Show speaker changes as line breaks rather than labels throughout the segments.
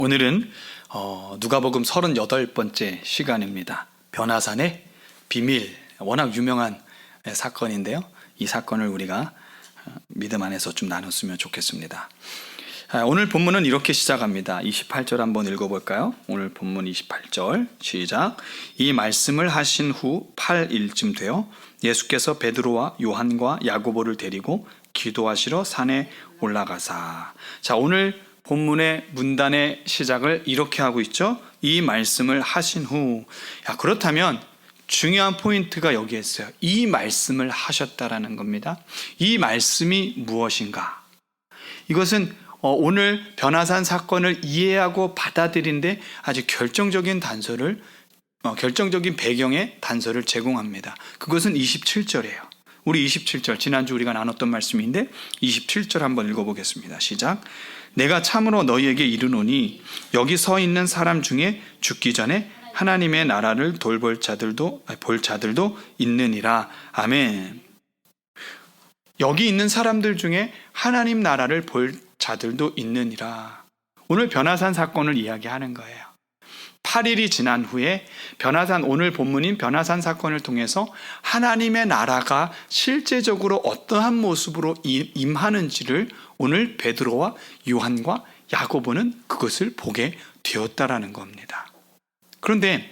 오늘은 누가복음 38번째 시간입니다. 변화산의 비밀, 워낙 유명한 사건인데요. 이 사건을 우리가 믿음 안에서 좀 나눴으면 좋겠습니다. 오늘 본문은 이렇게 시작합니다. 28절 한번 읽어볼까요? 오늘 본문 28절 시작. 이 말씀을 하신 후 8일쯤 되어 예수께서 베드로와 요한과 야고보를 데리고 기도하시러 산에 올라가사. 자, 오늘 본문의 문단의 시작을 이렇게 하고 있죠. 이 말씀을 하신 후. 그렇다면 중요한 포인트가 여기에 있어요. 이 말씀을 하셨다라는 겁니다. 이 말씀이 무엇인가? 이것은 오늘 변화산 사건을 이해하고 받아들이는데 아주 결정적인 배경의 단서를 제공합니다. 그것은 27절이에요. 우리 27절, 지난주 우리가 나눴던 말씀인데 27절 한번 읽어보겠습니다. 시작. 내가 참으로 너희에게 이르노니 여기 서 있는 사람 중에 죽기 전에 하나님의 나라를 볼 자들도 있느니라. 아멘. 여기 있는 사람들 중에 하나님 나라를 볼 자들도 있느니라. 오늘 변화산 사건을 이야기하는 거예요. 8일이 지난 후에 오늘 본문인 변화산 사건을 통해서 하나님의 나라가 실제적으로 어떠한 모습으로 임하는지를 오늘 베드로와 요한과 야고보는 그것을 보게 되었다라는 겁니다. 그런데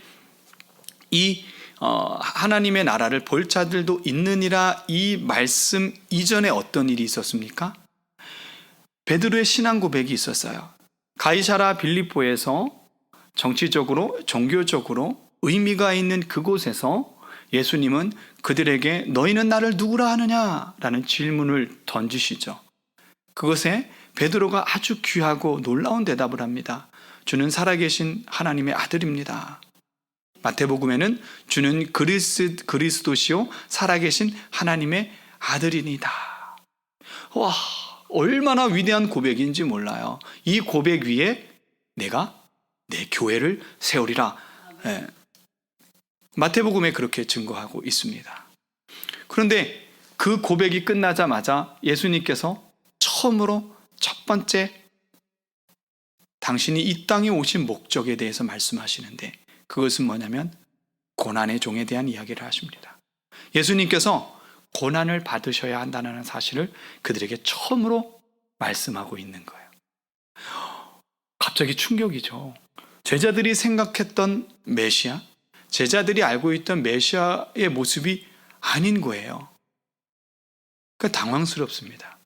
이 하나님의 나라를 볼 자들도 있느니라 이 말씀 이전에 어떤 일이 있었습니까? 베드로의 신앙 고백이 있었어요. 가이사라 빌립보에서 정치적으로 종교적으로 의미가 있는 그곳에서 예수님은 그들에게 너희는 나를 누구라 하느냐? 라는 질문을 던지시죠. 그것에 베드로가 아주 귀하고 놀라운 대답을 합니다. 주는 살아계신 하나님의 아들입니다. 마태복음에는 주는 그리스도시요 살아계신 하나님의 아들이니다. 와, 얼마나 위대한 고백인지 몰라요. 이 고백 위에 내가 내 교회를 세우리라. 마태복음에 그렇게 증거하고 있습니다. 그런데 그 고백이 끝나자마자 예수님께서 처음으로 첫 번째 당신이 이 땅에 오신 목적에 대해서 말씀하시는데 그것은 뭐냐면 고난의 종에 대한 이야기를 하십니다. 예수님께서 고난을 받으셔야 한다는 사실을 그들에게 처음으로 말씀하고 있는 거예요. 갑자기 충격이죠. 제자들이 생각했던 메시아, 제자들이 알고 있던 메시아의 모습이 아닌 거예요. 그러니까 당황스럽습니다.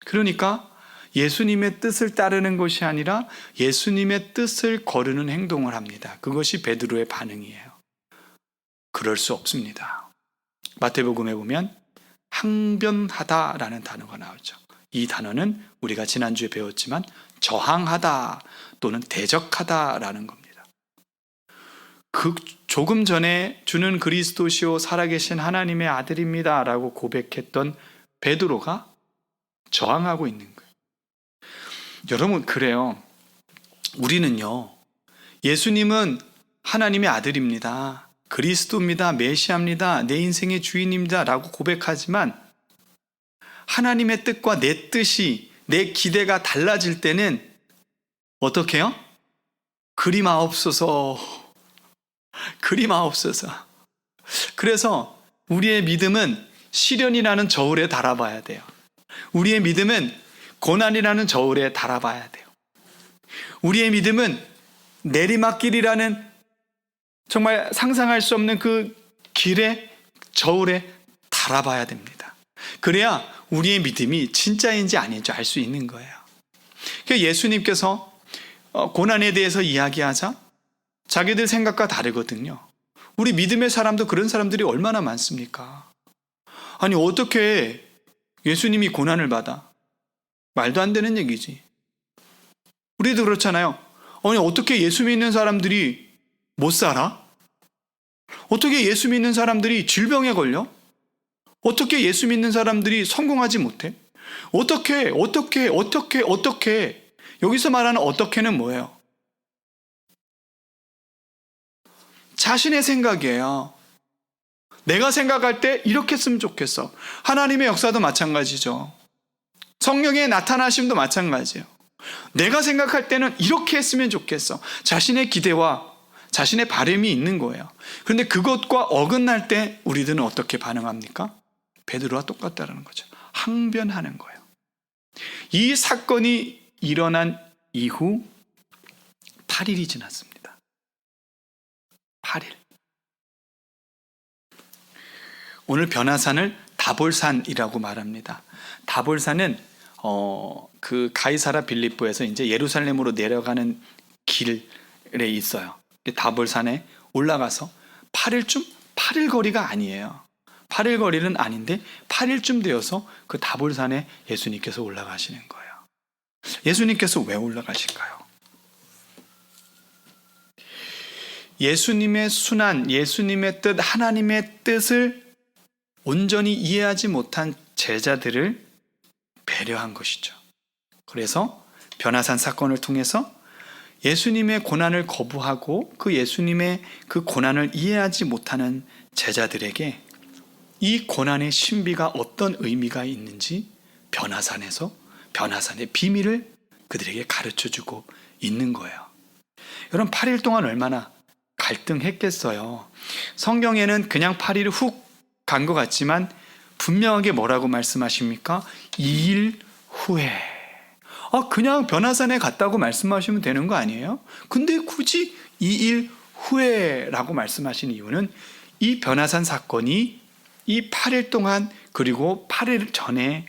그러니까 예수님의 뜻을 따르는 것이 아니라 예수님의 뜻을 거르는 행동을 합니다. 그것이 베드로의 반응이에요. 그럴 수 없습니다. 마태복음에 보면 항변하다라는 단어가 나오죠. 이 단어는 우리가 지난주에 배웠지만 저항하다 또는 대적하다라는 겁니다. 조금 전에 주는 그리스도시요 살아계신 하나님의 아들입니다 라고 고백했던 베드로가 저항하고 있는 거예요. 여러분, 그래요. 우리는요, 예수님은 하나님의 아들입니다. 그리스도입니다. 메시아입니다. 내 인생의 주인입니다. 라고 고백하지만 하나님의 뜻과 내 뜻이, 내 기대가 달라질 때는 어떻게 해요? 그리마옵소서. 그래서 우리의 믿음은 시련이라는 저울에 달아봐야 돼요. 우리의 믿음은 고난이라는 저울에 달아봐야 돼요. 우리의 믿음은 내리막길이라는 정말 상상할 수 없는 그 길의 저울에 달아봐야 됩니다. 그래야 우리의 믿음이 진짜인지 아닌지 알 수 있는 거예요. 그러니까 예수님께서 고난에 대해서 이야기하자 자기들 생각과 다르거든요. 우리 믿음의 사람도 그런 사람들이 얼마나 많습니까? 아니, 어떻게 예수님이 고난을 받아? 말도 안 되는 얘기지. 우리도 그렇잖아요. 아니, 어떻게 예수 믿는 사람들이 못 살아? 어떻게 예수 믿는 사람들이 질병에 걸려? 어떻게 예수 믿는 사람들이 성공하지 못해? 어떻게 여기서 말하는 어떻게는 뭐예요? 자신의 생각이에요. 내가 생각할 때 이렇게 했으면 좋겠어. 하나님의 역사도 마찬가지죠. 성령의 나타나심도 마찬가지예요. 내가 생각할 때는 이렇게 했으면 좋겠어. 자신의 기대와 자신의 바람이 있는 거예요. 그런데 그것과 어긋날 때 우리들은 어떻게 반응합니까? 베드로와 똑같다는 거죠. 항변하는 거예요. 이 사건이 일어난 이후 8일이 지났습니다. 8일. 오늘 변화산을 다볼산이라고 말합니다. 다볼산은 그 가이사라 빌립보에서 이제 예루살렘으로 내려가는 길에 있어요. 다볼산에 올라가서 8일 거리가 아니에요. 8일 거리는 아닌데 8일쯤 되어서 그 다볼산에 예수님께서 올라가시는 거예요. 예수님께서 왜 올라가실까요? 예수님의 순환, 예수님의 뜻, 하나님의 뜻을 온전히 이해하지 못한 제자들을 배려한 것이죠. 그래서 변화산 사건을 통해서 예수님의 고난을 거부하고 그 예수님의 그 고난을 이해하지 못하는 제자들에게 이 고난의 신비가 어떤 의미가 있는지 변화산의 비밀을 그들에게 가르쳐주고 있는 거예요. 여러분 8일 동안 얼마나 갈등했겠어요. 성경에는 그냥 8일 훅 간 것 같지만 분명하게 뭐라고 말씀하십니까? 2일 후에. 그냥 변화산에 갔다고 말씀하시면 되는 거 아니에요? 근데 굳이 2일 후에라고 말씀하신 이유는 이 변화산 사건이 이 8일 동안 그리고 8일 전에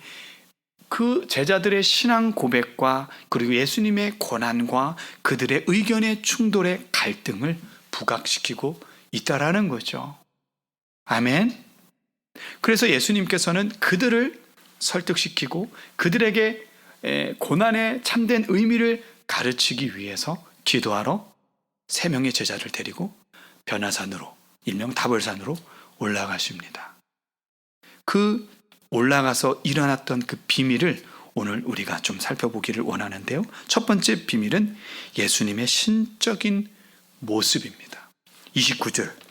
그 제자들의 신앙 고백과 그리고 예수님의 고난과 그들의 의견의 충돌의 갈등을 부각시키고 있다라는 거죠. 아멘. 그래서 예수님께서는 그들을 설득시키고 그들에게 고난의 참된 의미를 가르치기 위해서 기도하러 3명의 제자를 데리고 변화산으로, 일명 다볼산으로 올라가십니다. 그 올라가서 일어났던 그 비밀을 오늘 우리가 좀 살펴보기를 원하는데요. 첫 번째 비밀은 예수님의 신적인 모습입니다. 29절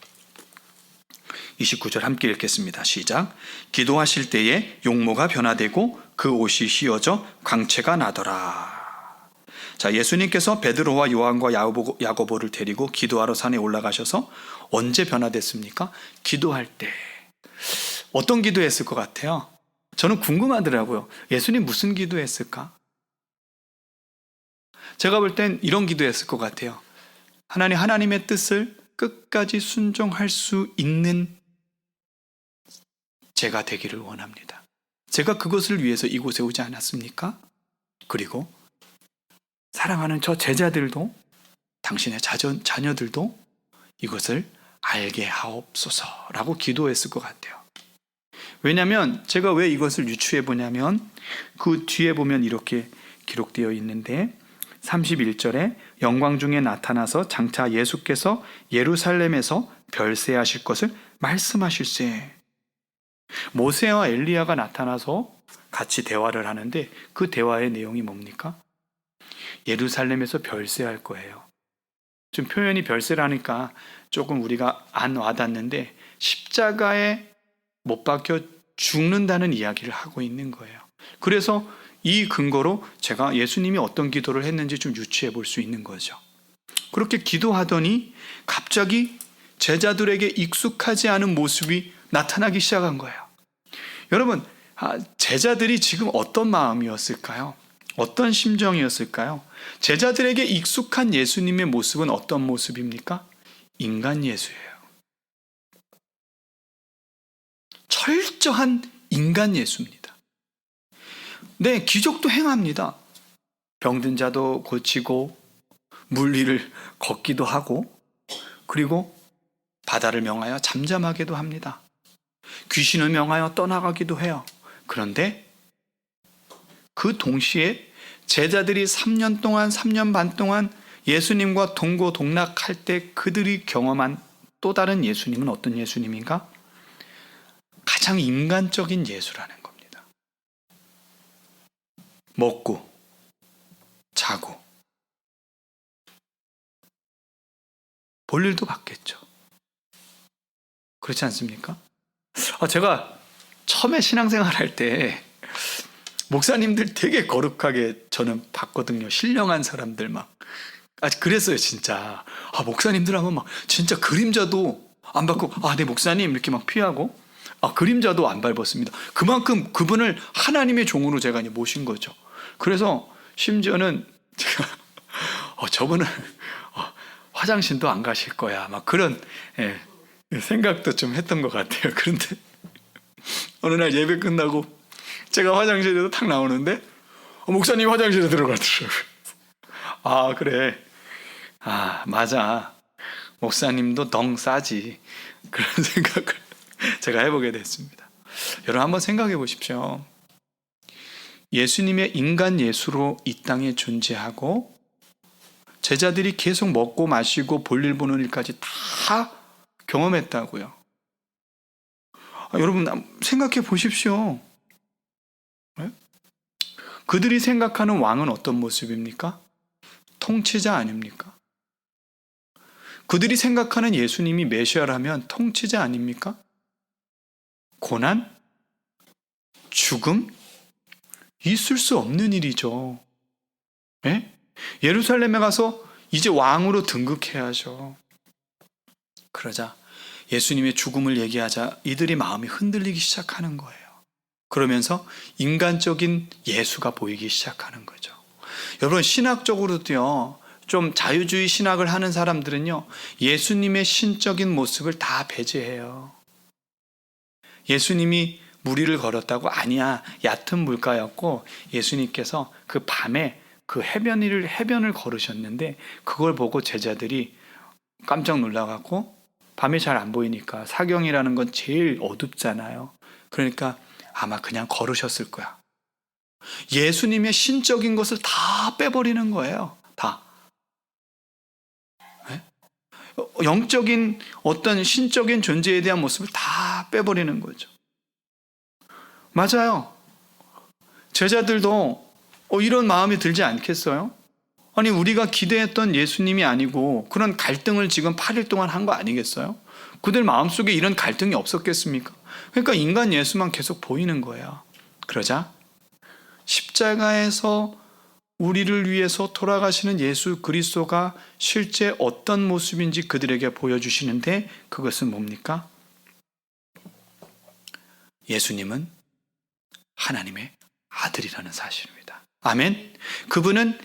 함께 읽겠습니다. 시작. 기도하실 때에 용모가 변화되고 그 옷이 휘어져 광채가 나더라. 자, 예수님께서 베드로와 요한과 야고보를 데리고 기도하러 산에 올라가셔서 언제 변화됐습니까? 기도할 때. 어떤 기도했을 것 같아요? 저는 궁금하더라고요. 예수님 무슨 기도했을까? 제가 볼 땐 이런 기도했을 것 같아요. 하나님의 뜻을 끝까지 순종할 수 있는 제가 되기를 원합니다. 제가 그것을 위해서 이곳에 오지 않았습니까? 그리고 사랑하는 저 제자들도 당신의 자녀들도 이것을 알게 하옵소서라고 기도했을 것 같아요. 왜냐하면 제가 왜 이것을 유추해 보냐면 그 뒤에 보면 이렇게 기록되어 있는데 31절에 영광 중에 나타나서 장차 예수께서 예루살렘에서 별세하실 것을 말씀하실세. 모세와 엘리야가 나타나서 같이 대화를 하는데 그 대화의 내용이 뭡니까? 예루살렘에서 별세할 거예요. 좀 표현이 별세라니까 조금 우리가 안 와닿는데 십자가에 못 박혀 죽는다는 이야기를 하고 있는 거예요. 그래서 이 근거로 제가 예수님이 어떤 기도를 했는지 좀 유추해 볼 수 있는 거죠. 그렇게 기도하더니 갑자기 제자들에게 익숙하지 않은 모습이 나타나기 시작한 거예요. 여러분, 제자들이 지금 어떤 마음이었을까요? 어떤 심정이었을까요? 제자들에게 익숙한 예수님의 모습은 어떤 모습입니까? 인간 예수예요. 철저한 인간 예수입니다. 네, 기적도 행합니다. 병든 자도 고치고 물 위를 걷기도 하고 그리고 바다를 명하여 잠잠하게도 합니다. 귀신을 명하여 떠나가기도 해요. 그런데 그 동시에 제자들이 3년 반 동안 예수님과 동고동락할 때 그들이 경험한 또 다른 예수님은 어떤 예수님인가? 가장 인간적인 예수라는 겁니다. 먹고 자고 볼 일도 봤겠죠. 그렇지 않습니까? 제가 처음에 신앙생활 할 때 목사님들 되게 거룩하게 저는 봤거든요. 신령한 사람들 막. 그랬어요, 진짜. 목사님들 하면 막 진짜 그림자도 안 밟고, 네, 목사님 이렇게 막 피하고, 그림자도 안 밟았습니다. 그만큼 그분을 하나님의 종으로 제가 이제 모신 거죠. 그래서 심지어는 제가 저분을 화장실도 안 가실 거야, 막 그런 생각도 좀 했던 것 같아요. 그런데 어느 날 예배 끝나고 제가 화장실에서 탁 나오는데 목사님 화장실에 들어가더라고요. 그래. 맞아. 목사님도 덩 싸지. 그런 생각을 제가 해보게 됐습니다. 여러분 한번 생각해 보십시오. 예수님의 인간 예수로 이 땅에 존재하고 제자들이 계속 먹고 마시고 볼일 보는 일까지 다 경험했다고요. 여러분 생각해 보십시오. 네? 그들이 생각하는 왕은 어떤 모습입니까? 통치자 아닙니까? 그들이 생각하는 예수님이 메시아라면 통치자 아닙니까? 고난? 죽음? 있을 수 없는 일이죠. 예? 예루살렘에 가서 이제 왕으로 등극해야죠. 그러자 예수님의 죽음을 얘기하자 이들이 마음이 흔들리기 시작하는 거예요. 그러면서 인간적인 예수가 보이기 시작하는 거죠. 여러분 신학적으로도요, 좀 자유주의 신학을 하는 사람들은요, 예수님의 신적인 모습을 다 배제해요. 예수님이 무리를 걸었다고? 아니야, 얕은 물가였고 예수님께서 그 밤에 그 해변을 걸으셨는데 그걸 보고 제자들이 깜짝 놀라갖고, 밤에 잘 안 보이니까, 사경이라는 건 제일 어둡잖아요. 그러니까 아마 그냥 걸으셨을 거야. 예수님의 신적인 것을 다 빼버리는 거예요. 다. 영적인 어떤 신적인 존재에 대한 모습을 다 빼버리는 거죠. 맞아요. 제자들도 이런 마음이 들지 않겠어요? 아니, 우리가 기대했던 예수님이 아니고 그런 갈등을 지금 8일 동안 한 거 아니겠어요? 그들 마음속에 이런 갈등이 없었겠습니까? 그러니까 인간 예수만 계속 보이는 거예요. 그러자 십자가에서 우리를 위해서 돌아가시는 예수 그리스도가 실제 어떤 모습인지 그들에게 보여주시는데, 그것은 뭡니까? 예수님은 하나님의 아들이라는 사실입니다. 아멘. 그분은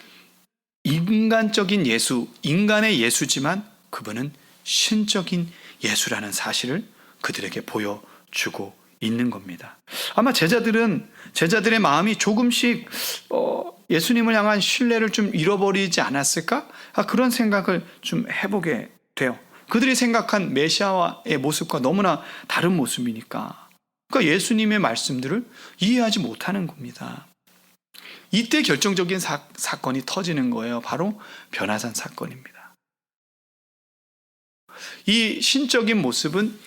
인간적인 예수, 인간의 예수지만 그분은 신적인 예수라는 사실을 그들에게 보여주고 있는 겁니다. 아마 제자들의 마음이 조금씩 예수님을 향한 신뢰를 좀 잃어버리지 않았을까? 그런 생각을 좀 해보게 돼요. 그들이 생각한 메시아의 모습과 너무나 다른 모습이니까. 그러니까 예수님의 말씀들을 이해하지 못하는 겁니다. 이때 결정적인 사건이 터지는 거예요. 바로 변화산 사건입니다. 이 신적인 모습은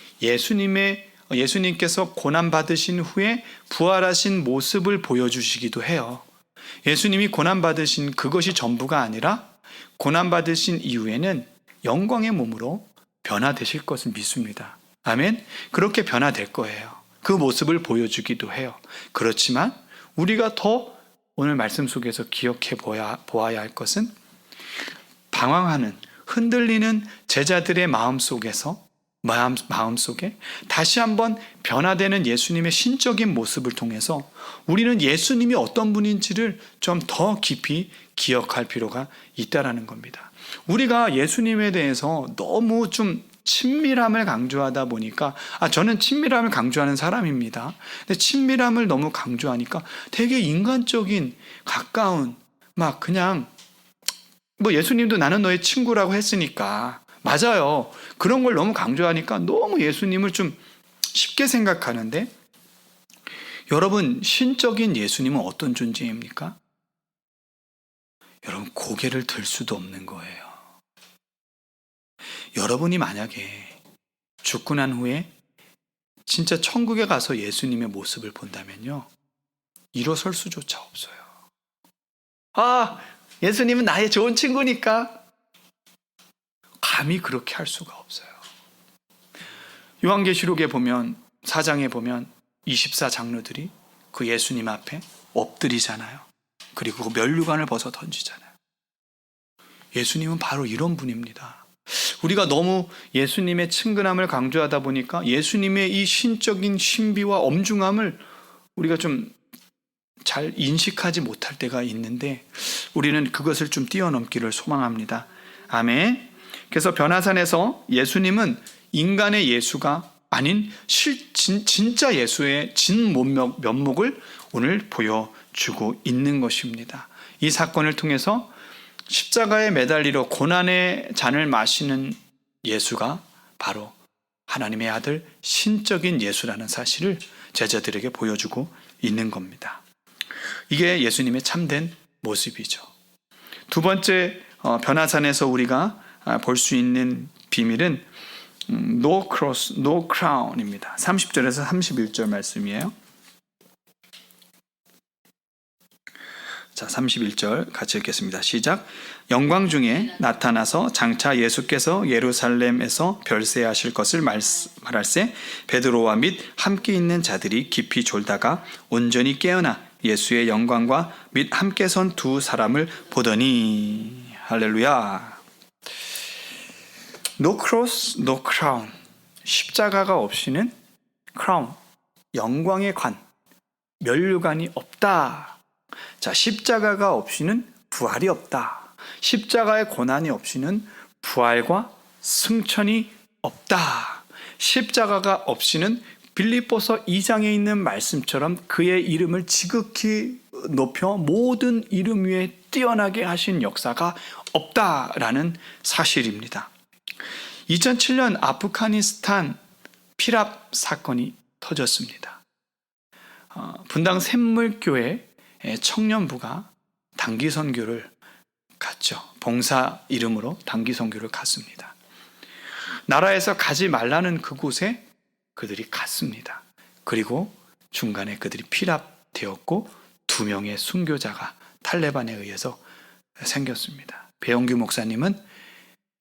예수님께서 고난받으신 후에 부활하신 모습을 보여주시기도 해요. 예수님이 고난받으신 그것이 전부가 아니라 고난받으신 이후에는 영광의 몸으로 변화되실 것을 믿습니다. 아멘. 그렇게 변화될 거예요. 그 모습을 보여주기도 해요. 그렇지만 우리가 더 오늘 말씀 속에서 기억해 보아야 할 것은, 방황하는, 흔들리는 제자들의 마음 속에 다시 한번 변화되는 예수님의 신적인 모습을 통해서 우리는 예수님이 어떤 분인지를 좀 더 깊이 기억할 필요가 있다는 겁니다. 우리가 예수님에 대해서 너무 좀 친밀함을 강조하다 보니까, 저는 친밀함을 강조하는 사람입니다. 근데 친밀함을 너무 강조하니까 되게 인간적인, 가까운, 막 그냥 예수님도 나는 너의 친구라고 했으니까, 맞아요. 그런 걸 너무 강조하니까 너무 예수님을 좀 쉽게 생각하는데, 여러분, 신적인 예수님은 어떤 존재입니까? 여러분, 고개를 들 수도 없는 거예요. 여러분이 만약에 죽고 난 후에 진짜 천국에 가서 예수님의 모습을 본다면요, 일어설 수조차 없어요. 예수님은 나의 좋은 친구니까. 감히 그렇게 할 수가 없어요. 요한계시록에 보면, 4장에 보면 24장로들이 그 예수님 앞에 엎드리잖아요. 그리고 그 면류관을 벗어 던지잖아요. 예수님은 바로 이런 분입니다. 우리가 너무 예수님의 친근함을 강조하다 보니까 예수님의 이 신적인 신비와 엄중함을 우리가 좀 잘 인식하지 못할 때가 있는데 우리는 그것을 좀 뛰어넘기를 소망합니다. 아멘. 그래서 변화산에서 예수님은 인간의 예수가 아닌 진짜 예수의 진 면목을 오늘 보여주고 있는 것입니다. 이 사건을 통해서 십자가에 매달리러 고난의 잔을 마시는 예수가 바로 하나님의 아들 신적인 예수라는 사실을 제자들에게 보여주고 있는 겁니다. 이게 예수님의 참된 모습이죠. 두 번째 변화산에서 우리가 볼 수 있는 비밀은 No cross, no crown입니다. 30절에서 31절 말씀이에요. 자, 31절 같이 읽겠습니다. 시작. 영광 중에 나타나서 장차 예수께서 예루살렘에서 별세하실 것을 말할세 베드로와 및 함께 있는 자들이 깊이 졸다가 온전히 깨어나 예수의 영광과 및 함께 선 두 사람을 보더니 할렐루야. No cross, no crown. 십자가가 없이는 crown, 영광의 관, 면류관이 없다. 자, 십자가가 없이는 부활이 없다. 십자가의 고난이 없이는 부활과 승천이 없다. 십자가가 없이는 빌립보서 2장에 있는 말씀처럼 그의 이름을 지극히 높여 모든 이름 위에 뛰어나게 하신 역사가 없다라는 사실입니다. 2007년 아프가니스탄 피랍 사건이 터졌습니다. 분당 샘물교회 청년부가 단기 선교를 갔죠. 봉사 이름으로 단기 선교를 갔습니다. 나라에서 가지 말라는 그곳에 그들이 갔습니다. 그리고 중간에 그들이 피랍되었고 2명의 순교자가 탈레반에 의해서 생겼습니다. 배영규 목사님은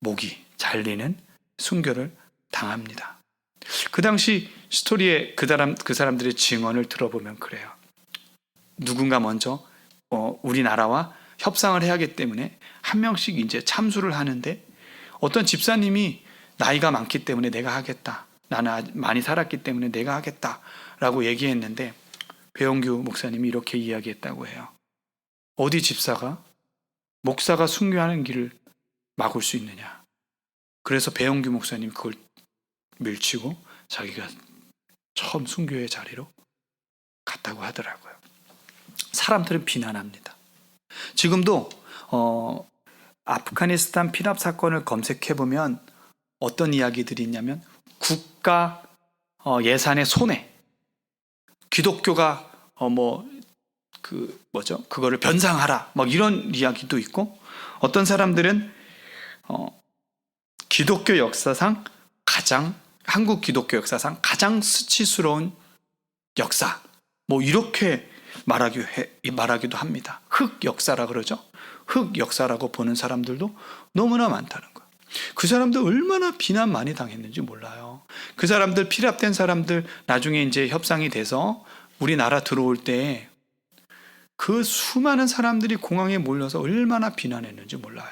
목이 잘리는 순교를 당합니다. 그 당시 스토리에 그 사람들의 증언을 들어보면 그래요. 누군가 먼저 우리나라와 협상을 해야 하기 때문에 한 명씩 이제 참수를 하는데 어떤 집사님이 나이가 많기 때문에 내가 하겠다. 나는 많이 살았기 때문에 내가 하겠다라고 얘기했는데 배영규 목사님이 이렇게 이야기했다고 해요. 어디 집사가 목사가 순교하는 길을 막을 수 있느냐. 그래서 배영규 목사님이 그걸 밀치고 자기가 처음 순교의 자리로 갔다고 하더라고요. 사람들은 비난합니다. 지금도 아프가니스탄 피랍 사건을 검색해보면 어떤 이야기들이 있냐면 국가 예산의 손해, 기독교가 그거를 변상하라, 이런 이야기도 있고, 어떤 사람들은 기독교 역사상 한국 기독교 역사상 가장 수치스러운 역사, 이렇게 말하기도 합니다. 흑 역사라 그러죠. 흑 역사라고 보는 사람들도 너무나 많다는 거예요. 그 사람들 얼마나 비난 많이 당했는지 몰라요. 그 사람들, 피랍된 사람들 나중에 이제 협상이 돼서 우리나라 들어올 때 그 수많은 사람들이 공항에 몰려서 얼마나 비난했는지 몰라요.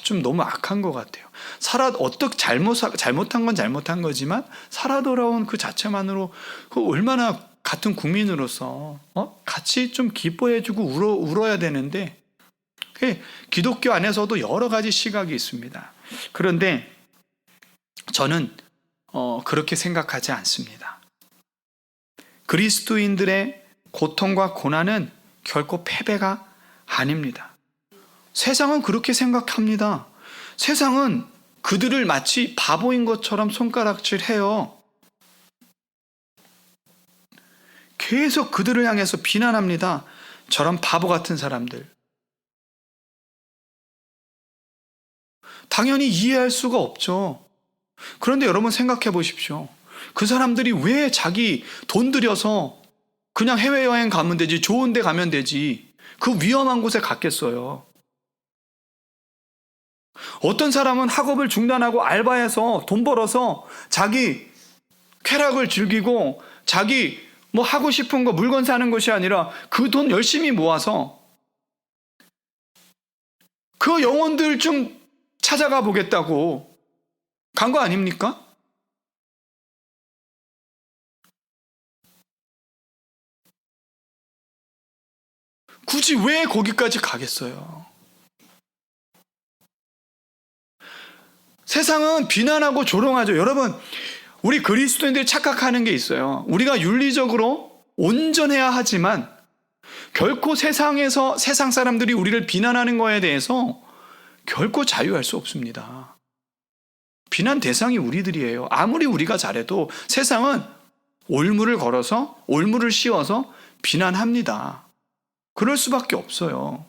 좀 너무 악한 것 같아요. 잘못한 건 잘못한 거지만 살아 돌아온 그 자체만으로 얼마나 같은 국민으로서 같이 좀 기뻐해주고 울어야 되는데, 기독교 안에서도 여러 가지 시각이 있습니다. 그런데 저는 그렇게 생각하지 않습니다. 그리스도인들의 고통과 고난은 결코 패배가 아닙니다. 세상은 그렇게 생각합니다. 세상은 그들을 마치 바보인 것처럼 손가락질해요. 계속 그들을 향해서 비난합니다. 저런 바보 같은 사람들. 당연히 이해할 수가 없죠. 그런데 여러분 생각해 보십시오. 그 사람들이 왜 자기 돈 들여서 그냥 해외여행 가면 되지, 좋은 데 가면 되지, 그 위험한 곳에 갔겠어요. 어떤 사람은 학업을 중단하고 알바해서 돈 벌어서 자기 쾌락을 즐기고 자기 하고 싶은 거 물건 사는 것이 아니라 그 돈 열심히 모아서 그 영혼들 좀 찾아가 보겠다고 간 거 아닙니까? 굳이 왜 거기까지 가겠어요? 세상은 비난하고 조롱하죠. 여러분, 우리 그리스도인들이 착각하는 게 있어요. 우리가 윤리적으로 온전해야 하지만 결코 세상에서 세상 사람들이 우리를 비난하는 거에 대해서 결코 자유할 수 없습니다. 비난 대상이 우리들이에요. 아무리 우리가 잘해도 세상은 올무를 걸어서 올무를 씌워서 비난합니다. 그럴 수밖에 없어요.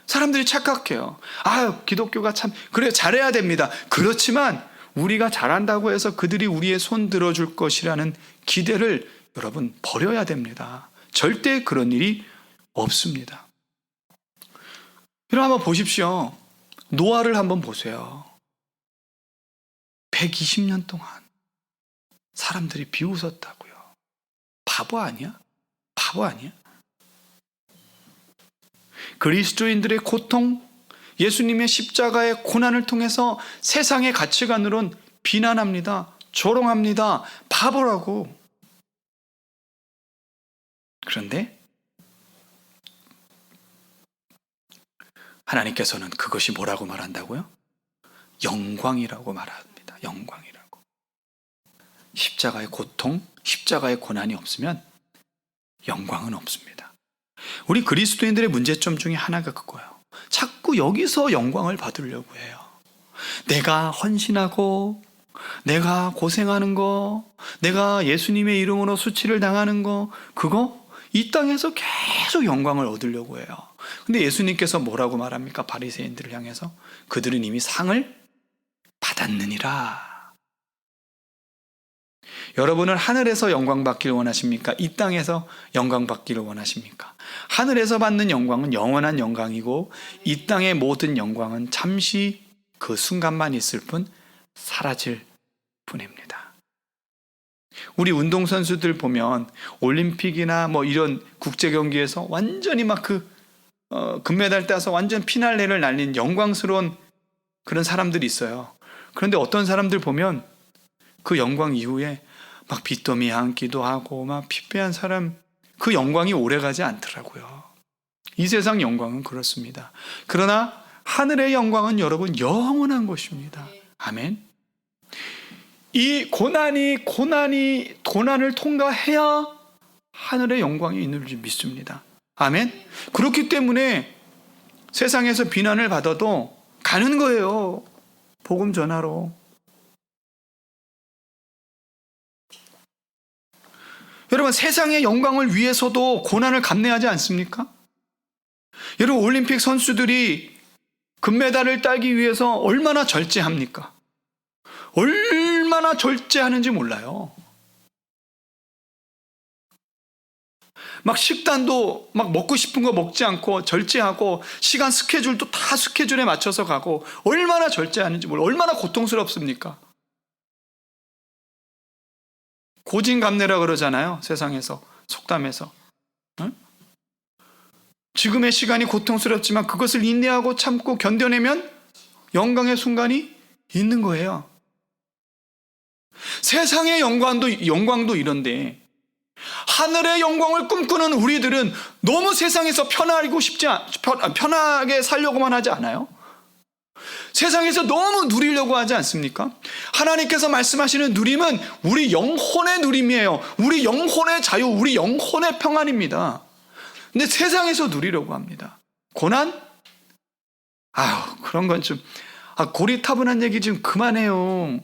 사람들이 착각해요. 기독교가 참 그래 잘해야 됩니다. 그렇지만 우리가 잘한다고 해서 그들이 우리의 손 들어줄 것이라는 기대를 여러분 버려야 됩니다. 절대 그런 일이 없습니다. 여러분 한번 보십시오. 노아를 한번 보세요. 120년 동안 사람들이 비웃었다고요. 바보 아니야? 바보 아니야? 그리스도인들의 고통, 예수님의 십자가의 고난을 통해서 세상의 가치관으론 비난합니다. 조롱합니다. 바보라고. 그런데 하나님께서는 그것이 뭐라고 말한다고요? 영광이라고 말합니다. 영광이라고. 십자가의 고통, 십자가의 고난이 없으면 영광은 없습니다. 우리 그리스도인들의 문제점 중에 하나가 그거예요. 자꾸 여기서 영광을 받으려고 해요. 내가 헌신하고 내가 고생하는 거, 내가 예수님의 이름으로 수치를 당하는 거, 그거 이 땅에서 계속 영광을 얻으려고 해요. 근데 예수님께서 뭐라고 말합니까? 바리새인들을 향해서 그들은 이미 상을 받았느니라. 여러분은 하늘에서 영광 받기를 원하십니까? 이 땅에서 영광 받기를 원하십니까? 하늘에서 받는 영광은 영원한 영광이고 이 땅의 모든 영광은 잠시 그 순간만 있을 뿐 사라질 뿐입니다. 우리 운동선수들 보면 올림픽이나 뭐 이런 국제경기에서 완전히 막 금메달 따서 완전 피날레를 날린 영광스러운 그런 사람들이 있어요. 그런데 어떤 사람들 보면 그 영광 이후에 막 빚더미 앉기도 하고 막 피폐한 사람, 그 영광이 오래가지 않더라고요. 이 세상 영광은 그렇습니다. 그러나 하늘의 영광은 여러분 영원한 것입니다. 아멘. 이 고난을 통과해야 하늘의 영광이 있는 줄 믿습니다. 아멘. 그렇기 때문에 세상에서 비난을 받아도 가는 거예요. 복음 전하러. 여러분, 세상의 영광을 위해서도 고난을 감내하지 않습니까? 여러분, 올림픽 선수들이 금메달을 따기 위해서 얼마나 절제합니까? 얼마나 절제하는지 몰라요. 막 식단도 막 먹고 싶은 거 먹지 않고 절제하고 시간 스케줄도 다 스케줄에 맞춰서 가고 얼마나 절제하는지 몰라요. 얼마나 고통스럽습니까? 고진감래라 그러잖아요. 세상에서, 속담에서. 응? 지금의 시간이 고통스럽지만 그것을 인내하고 참고 견뎌내면 영광의 순간이 있는 거예요. 세상의 영광도 이런데 하늘의 영광을 꿈꾸는 우리들은 너무 세상에서 편하게 살려고만 하지 않아요? 세상에서 너무 누리려고 하지 않습니까? 하나님께서 말씀하시는 누림은 우리 영혼의 누림이에요. 우리 영혼의 자유, 우리 영혼의 평안입니다. 근데 세상에서 누리려고 합니다. 고난? 그런 건 좀 고리타분한 얘기 좀 그만해요.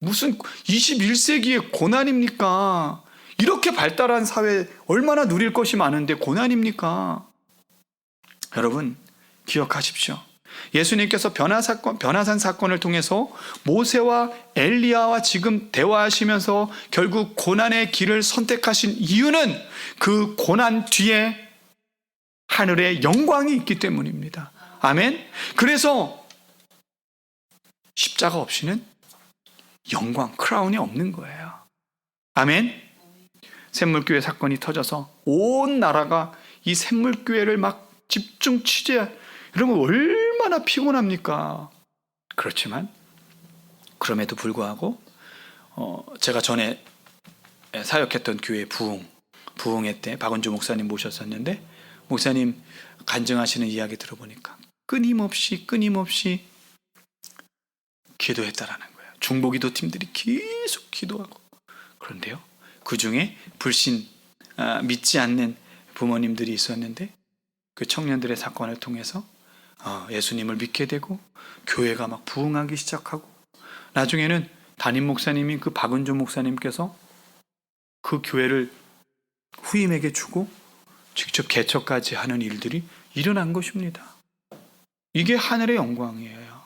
무슨 21세기의 고난입니까? 이렇게 발달한 사회 얼마나 누릴 것이 많은데 고난입니까? 여러분 기억하십시오. 예수님께서 변화산 사건을 통해서 모세와 엘리야와 지금 대화하시면서 결국 고난의 길을 선택하신 이유는 그 고난 뒤에 하늘의 영광이 있기 때문입니다. 아멘. 그래서 십자가 없이는 영광, 크라운이 없는 거예요. 아멘. 샘물교회 사건이 터져서 온 나라가 이 샘물교회를 막 집중 취재, 여러분 얼마나 피곤합니까? 그렇지만 그럼에도 불구하고 제가 전에 사역했던 교회 부흥회 때 박은주 목사님 모셨었는데, 목사님 간증하시는 이야기 들어보니까 끊임없이 기도했다라는 거예요. 중보기도 팀들이 계속 기도하고. 그런데요, 그 중에 불신, 믿지 않는 부모님들이 있었는데, 그 청년들의 사건을 통해서 예수님을 믿게 되고 교회가 막 부흥하기 시작하고, 나중에는 담임 목사님인 그 박은주 목사님께서 그 교회를 후임에게 주고 직접 개척까지 하는 일들이 일어난 것입니다. 이게 하늘의 영광이에요.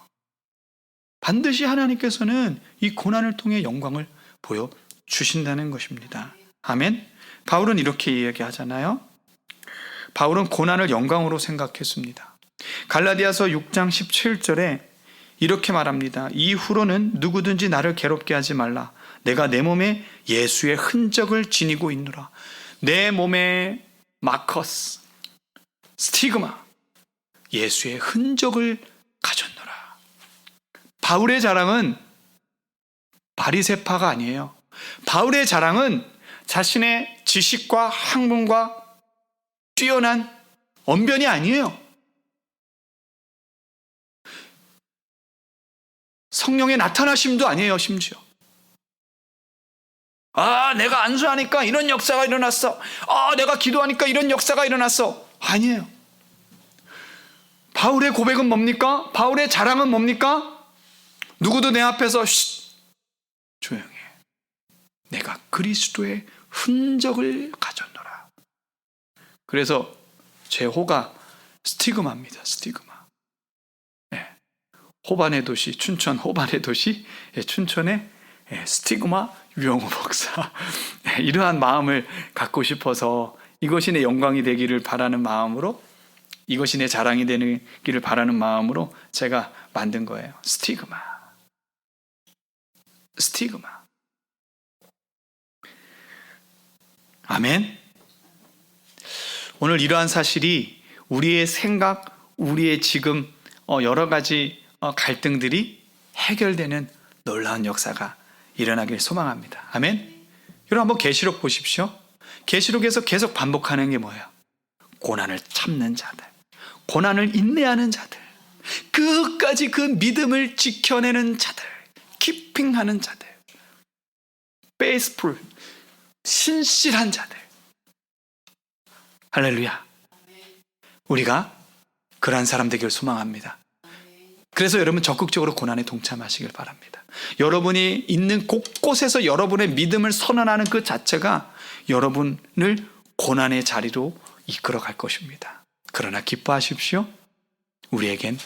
반드시 하나님께서는 이 고난을 통해 영광을 보여주신다는 것입니다. 아멘. 바울은 이렇게 이야기하잖아요. 바울은 고난을 영광으로 생각했습니다. 갈라디아서 6장 17절에 이렇게 말합니다. 이후로는 누구든지 나를 괴롭게 하지 말라. 내가 내 몸에 예수의 흔적을 지니고 있노라. 내 몸에 마커스, 스티그마, 예수의 흔적을 가졌노라. 바울의 자랑은 바리새파가 아니에요. 바울의 자랑은 자신의 지식과 학문과 뛰어난 언변이 아니에요. 성령의 나타나심도 아니에요. 심지어 내가 안수하니까 이런 역사가 일어났어. 내가 기도하니까 이런 역사가 일어났어. 아니에요. 바울의 고백은 뭡니까? 바울의 자랑은 뭡니까? 누구도 내 앞에서 조용히 해. 내가 그리스도의 흔적을 가졌노라. 그래서 제 호가 스티그마입니다. 스티그마. 호반의 도시, 춘천 호반의 도시, 춘천의 스티그마 유영호 목사. 이러한 마음을 갖고 싶어서, 이것이 내 영광이 되기를 바라는 마음으로, 이것이 내 자랑이 되기를 바라는 마음으로 제가 만든 거예요. 스티그마. 스티그마. 아멘. 오늘 이러한 사실이 우리의 생각, 우리의 지금 여러 가지 갈등들이 해결되는 놀라운 역사가 일어나길 소망합니다. 아멘. 여러분 한번 계시록 보십시오. 계시록에서 계속 반복하는 게 뭐예요? 고난을 참는 자들, 고난을 인내하는 자들, 끝까지 그 믿음을 지켜내는 자들, 키핑하는 자들, 페이스풀, 신실한 자들. 할렐루야. 우리가 그러한 사람 되기를 소망합니다. 그래서 여러분 적극적으로 고난에 동참하시길 바랍니다. 여러분이 있는 곳곳에서 여러분의 믿음을 선언하는 그 자체가 여러분을 고난의 자리로 이끌어 갈 것입니다. 그러나 기뻐하십시오. 우리에겐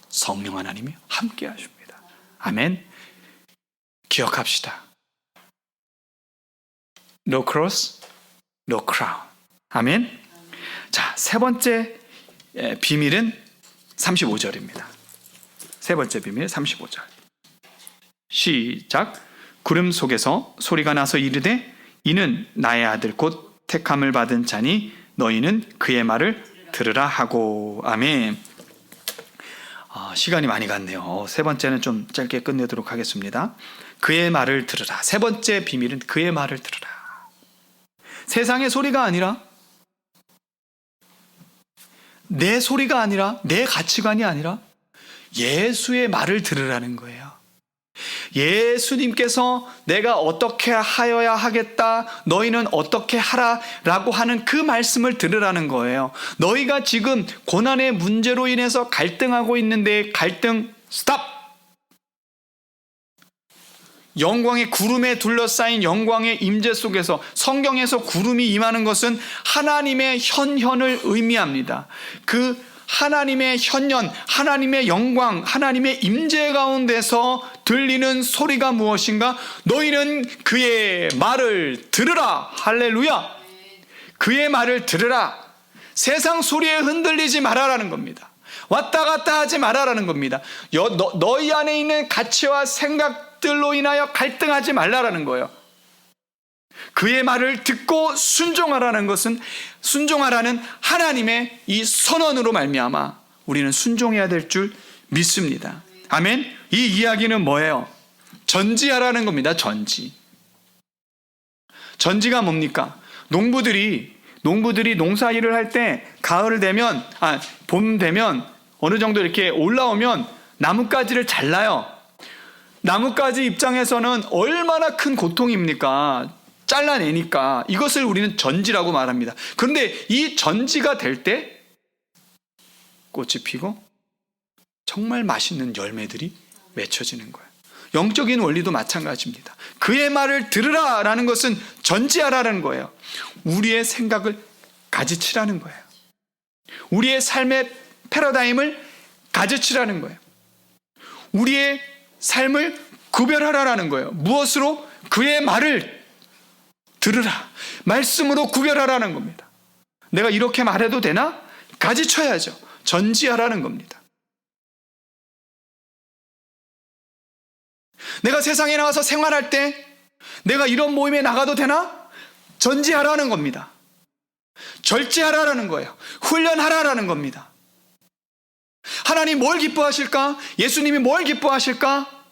성령 하나님이 함께 하십니다. 아멘. 기억합시다. No cross, no crown. 아멘. 자, 세 번째 비밀은 35절입니다. 세 번째 비밀 35절. 시작. 구름 속에서 소리가 나서 이르되 이는 나의 아들 곧 택함을 받은 자니 너희는 그의 말을 들으라 하고. 아멘. 시간이 많이 갔네요. 세 번째는 좀 짧게 끝내도록 하겠습니다. 그의 말을 들으라. 세 번째 비밀은 그의 말을 들으라. 세상의 소리가 아니라, 내 소리가 아니라, 내 가치관이 아니라 예수의 말을 들으라는 거예요. 예수님께서 내가 어떻게 하여야 하겠다, 너희는 어떻게 하라 라고 하는 그 말씀을 들으라는 거예요. 너희가 지금 고난의 문제로 인해서 갈등하고 있는데 갈등 스탑! 영광의 구름에 둘러싸인 영광의 임재 속에서, 성경에서 구름이 임하는 것은 하나님의 현현을 의미합니다. 그 하나님의 현현, 하나님의 영광, 하나님의 임재 가운데서 들리는 소리가 무엇인가? 너희는 그의 말을 들으라. 할렐루야. 그의 말을 들으라. 세상 소리에 흔들리지 말아라는 겁니다. 왔다 갔다 하지 말아라는 겁니다. 너희 안에 있는 가치와 생각들로 인하여 갈등하지 말라라는 거예요. 그의 말을 듣고 순종하라는 것은 순종하라는 하나님의 이 선언으로 말미암아 우리는 순종해야 될 줄 믿습니다. 아멘. 이 이야기는 뭐예요? 전지하라는 겁니다. 전지가 뭡니까? 농부들이 농사일을 할 때 가을 되면 봄 되면 어느 정도 이렇게 올라오면 나뭇가지를 잘라요. 나뭇가지 입장에서는 얼마나 큰 고통입니까? 잘라내니까. 이것을 우리는 전지라고 말합니다. 그런데 이 전지가 될 때 꽃이 피고 정말 맛있는 열매들이 맺혀지는 거예요. 영적인 원리도 마찬가지입니다. 그의 말을 들으라 라는 것은 전지하라는 거예요. 우리의 생각을 가지치라는 거예요. 우리의 삶의 패러다임을 가지치라는 거예요. 우리의 삶을 구별하라는 거예요. 무엇으로? 그의 말을 들으라. 말씀으로 구별하라는 겁니다. 내가 이렇게 말해도 되나? 가지쳐야죠. 전지하라는 겁니다. 내가 세상에 나와서 생활할 때 내가 이런 모임에 나가도 되나? 전지하라는 겁니다. 절제하라는 거예요. 훈련하라는 겁니다. 하나님 뭘 기뻐하실까? 예수님이 뭘 기뻐하실까?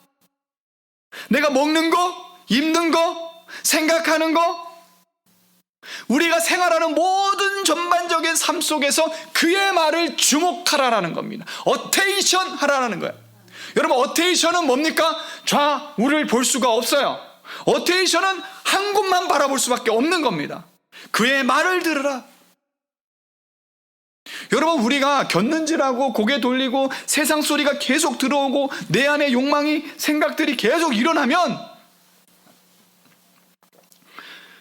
내가 먹는 거, 입는 거, 생각하는 거, 우리가 생활하는 모든 전반적인 삶 속에서 그의 말을 주목하라는 겁니다. 어테이션 하라는 거예요. 여러분, 어테이션은 뭡니까? 좌우를 볼 수가 없어요. 어테이션은 한 곳만 바라볼 수밖에 없는 겁니다. 그의 말을 들으라. 여러분, 우리가 곁눈질하고 고개 돌리고 세상 소리가 계속 들어오고 내 안에 욕망이, 생각들이 계속 일어나면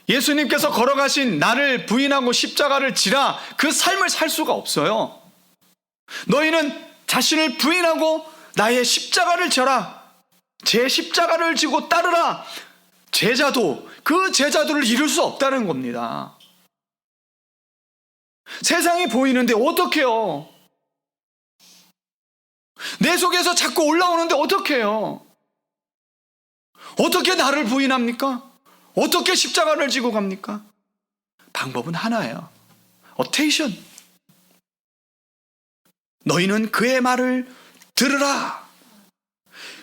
예수님께서 걸어가신 나를 부인하고 십자가를 지라 그 삶을 살 수가 없어요. 너희는 자신을 부인하고 나의 십자가를 져라. 제 십자가를 지고 따르라. 제자도 그 제자들을 이룰 수 없다는 겁니다. 세상이 보이는데 어떡해요? 내 속에서 자꾸 올라오는데 어떡해요? 어떻게 나를 부인합니까? 어떻게 십자가를 지고 갑니까? 방법은 하나예요. 어테이션. 너희는 그의 말을 들으라.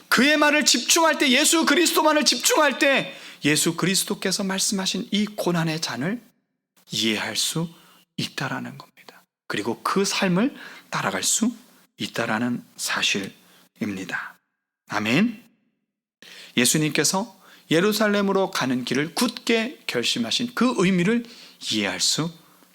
그의 말을 집중할 때, 예수 그리스도만을 집중할 때 예수 그리스도께서 말씀하신 이 고난의 잔을 이해할 수 있다라는 겁니다. 그리고 그 삶을 따라갈 수 있다라는 사실입니다. 아멘. 예수님께서 예루살렘으로 가는 길을 굳게 결심하신 그 의미를 이해할 수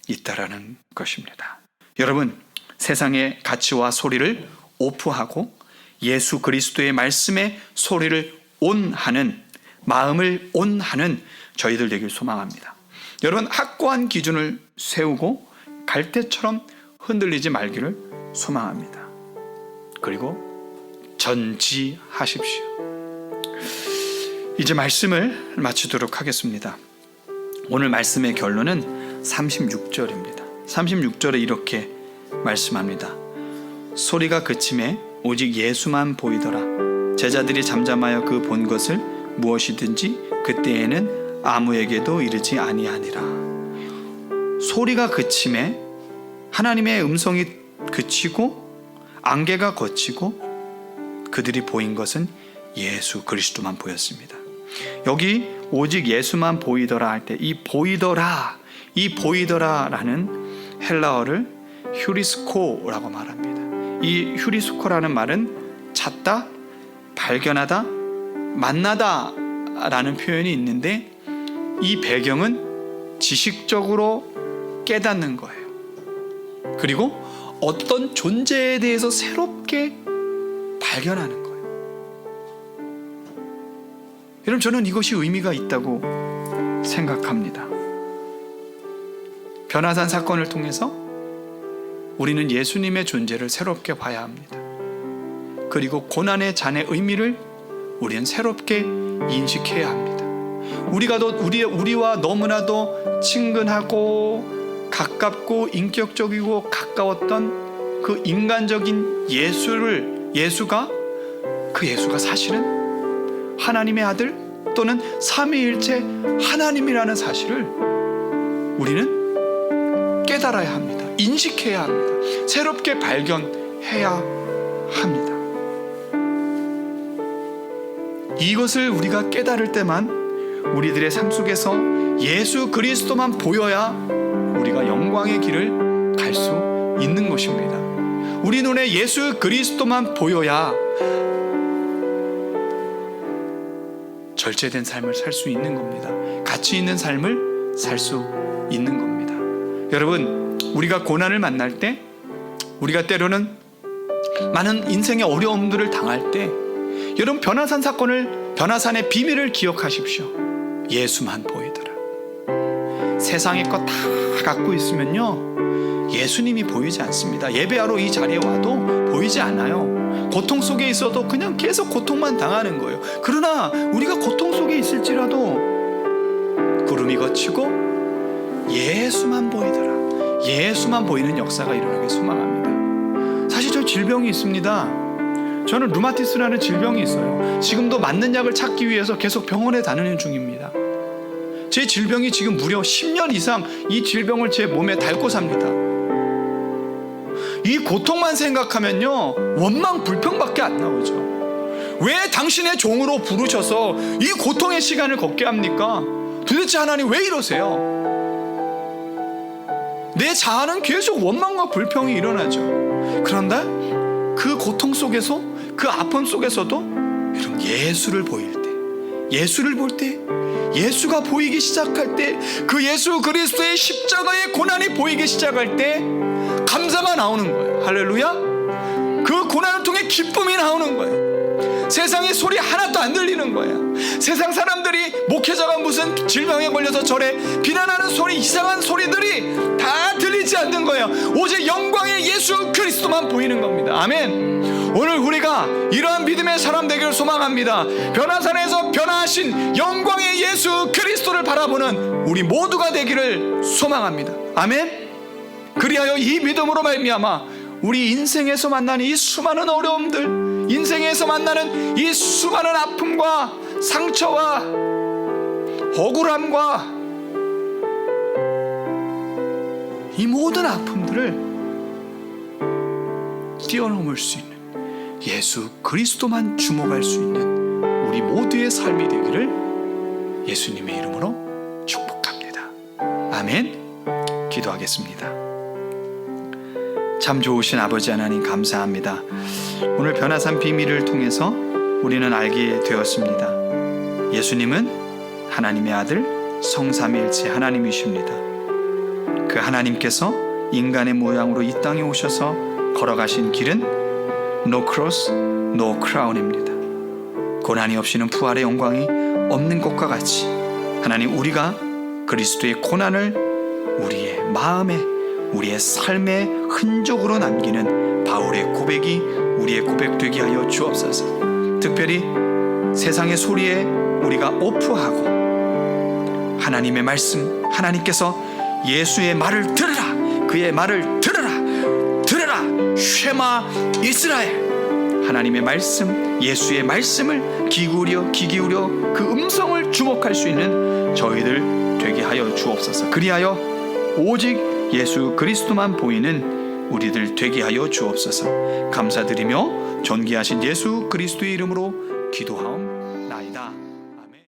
있다라는 것입니다. 여러분, 세상의 가치와 소리를 오프하고 예수 그리스도의 말씀의 소리를 온하는, 마음을 온하는 저희들 되길 소망합니다. 여러분, 확고한 기준을 세우고 갈대처럼 흔들리지 말기를 소망합니다. 그리고 전지하십시오. 이제 말씀을 마치도록 하겠습니다. 오늘 말씀의 결론은 36절입니다. 36절에 이렇게 말씀합니다. 소리가 그침에 오직 예수만 보이더라. 제자들이 잠잠하여 그 본 것을 무엇이든지 그때에는 아무에게도 이르지 아니하니라. 소리가 그침에, 하나님의 음성이 그치고 안개가 걷히고 그들이 보인 것은 예수 그리스도만 보였습니다. 여기 오직 예수만 보이더라 할 때 이 보이더라라는 헬라어를 휴리스코라고 말합니다. 이 휴리스코라는 말은 찾다, 발견하다, 만나다 라는 표현이 있는데 이 배경은 지식적으로 깨닫는 거예요. 그리고 어떤 존재에 대해서 새롭게 발견하는 거예요. 여러분, 저는 이것이 의미가 있다고 생각합니다. 변화산 사건을 통해서 우리는 예수님의 존재를 새롭게 봐야 합니다. 그리고 고난의 잔의 의미를 우리는 새롭게 인식해야 합니다. 우리와 너무나도 친근하고 가깝고 인격적이고 가까웠던 그 인간적인 예수가 사실은 하나님의 아들, 또는 삼위일체 하나님이라는 사실을 우리는 깨달아야 합니다. 인식해야 합니다. 새롭게 발견해야 합니다. 이것을 우리가 깨달을 때만 우리들의 삶 속에서 예수 그리스도만 보여야 우리가 영광의 길을 갈 수 있는 것입니다. 우리 눈에 예수 그리스도만 보여야 절제된 삶을 살 수 있는 겁니다. 가치 있는 삶을 살 수 있는 겁니다. 여러분, 우리가 고난을 만날 때, 우리가 때로는 많은 인생의 어려움들을 당할 때, 여러분, 변화산 사건을, 변화산의 비밀을 기억하십시오. 예수만 보이더라. 세상의 것 다 갖고 있으면요, 예수님이 보이지 않습니다. 예배하러 이 자리에 와도 보이지 않아요. 고통 속에 있어도 그냥 계속 고통만 당하는 거예요. 그러나 우리가 고통 속에 있을지라도 구름이 걷히고 예수만 보이더라. 예수만 보이는 역사가 일어나길 소망합니다. 사실 저 질병이 있습니다. 저는 루마티스라는 질병이 있어요. 지금도 맞는 약을 찾기 위해서 계속 병원에 다니는 중입니다. 제 질병이 지금 무려 10년 이상 이 질병을 제 몸에 달고 삽니다. 이 고통만 생각하면요, 원망 불평밖에 안 나오죠. 왜 당신의 종으로 부르셔서 이 고통의 시간을 걷게 합니까? 도대체 하나님 왜 이러세요? 내 자아는 계속 원망과 불평이 일어나죠. 그런데 그 고통 속에서, 그 아픔 속에서도 여러분, 예수를 보일 때, 예수를 볼 때, 예수가 보이기 시작할 때, 그 예수 그리스도의 십자가의 고난이 보이기 시작할 때 감사가 나오는 거예요. 할렐루야. 그 고난을 통해 기쁨이 나오는 거예요. 세상의 소리 하나도 안 들리는 거예요. 세상 사람들이 목회자가 무슨 질병에 걸려서 저래 비난하는 소리, 이상한 소리들이 다 들리지 않는 거예요. 오직 영광의 예수 그리스도만 보이는 겁니다. 아멘. 오늘 우리가 이러한 믿음의 사람 되기를 소망합니다. 변화산에서 변화하신 영광의 예수 그리스도를 바라보는 우리 모두가 되기를 소망합니다. 아멘. 그리하여 이 믿음으로 말미암아 우리 인생에서 만나는 이 수많은 어려움들, 인생에서 만나는 이 수많은 아픔과 상처와 억울함과 이 모든 아픔들을 뛰어넘을 수 있는 예수 그리스도만 주목할 수 있는 우리 모두의 삶이 되기를 예수님의 이름으로 축복합니다. 아멘. 기도하겠습니다. 참 좋으신 아버지 하나님, 감사합니다. 오늘 변화산 비밀을 통해서 우리는 알게 되었습니다. 예수님은 하나님의 아들, 성삼위일체 하나님이십니다. 그 하나님께서 인간의 모양으로 이 땅에 오셔서 걸어가신 길은 No cross, no crown입니다. 고난이 없이는 부활의 영광이 없는 것과 같이 하나님, 우리가 그리스도의 고난을 우리의 마음에, 우리의 삶의 흔적으로 남기는 바울의 고백이 우리의 고백 되게 하여 주옵소서. 특별히 세상의 소리에 우리가 오프하고 하나님의 말씀, 하나님께서 예수의 말을 들으라, 그의 말을 들으라, 들으라, 쉐마 이스라엘. 하나님의 말씀, 예수의 말씀을 귀 기울여 그 음성을 주목할 수 있는 저희들 되게 하여 주옵소서. 그리하여 오직 예수 그리스도만 보이는 우리들 되게 하여 주옵소서. 감사드리며 존귀하신 예수 그리스도의 이름으로 기도하옵나이다.